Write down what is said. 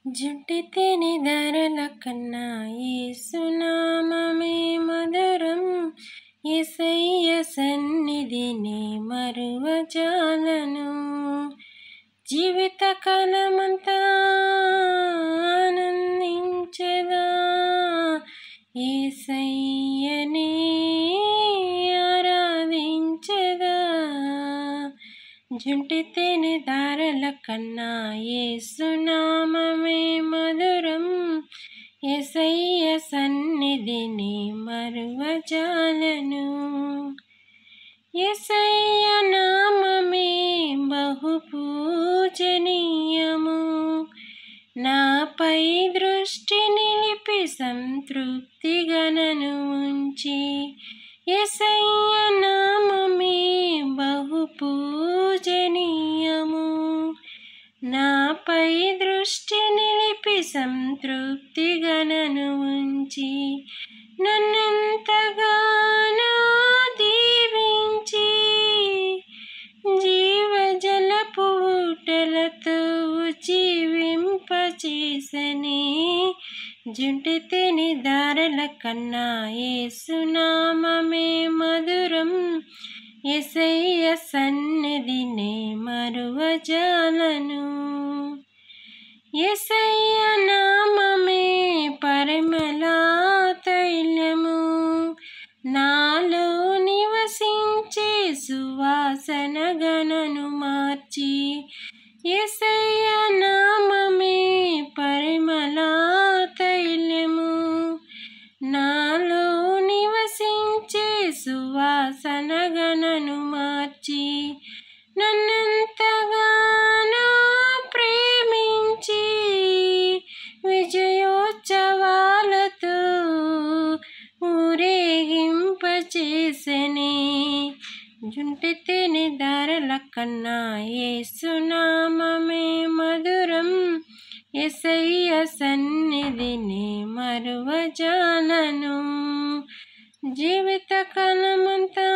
జుట్టితేనె ధరల కన్నా యేసునామమే మధురం. యేసయ్య సన్నిధిని మరువజాలను. జీవితకాలమంతా ఆనందించెదా, యేసయ్యనే ఆరాధించెదా. జుంటితేనె ధారల కన్నా యేసునామమే మధురం. యేసయ్య సన్నిధిని మరువజాలను. యేసయ్య నామమే బహు పూజనీయము. నాపై దృష్టి నిలిపి సంతృప్తిగా నన్ను ఉంచి. యేసయ్య నామమే బహు పూజనీయము. నాపై దృష్టి నిలిపి సంతృప్తిగా నన్ను ఉంచి. నన్నెంతగానో దీవించి జీవజలపు ఊటలతో జీవింపచేసెనే. జుంటితేనె ధారల కన్నా యేసునామమే మధురం. యేసయ్య సన్నిధిని మరువజాలను. యేసయ్య నామమే పరిమళ తైలము. నాలో నివసించే సువాసనగా నన్ను మార్చి. యేసయ్య నామమే పరిమళ తైలము. నాలో నివసించే సువాసనగా నన్ను మార్చి. నన్నెంతగానో ప్రేమించి విజయోత్సవాలతో ఊరేగింపచేసెనే. జుంటితేనె ధారల కన్నా యేసునామమే మధురం. యేసయ్య సన్నిధిని మరువజాలను. జీవితకాలమంతా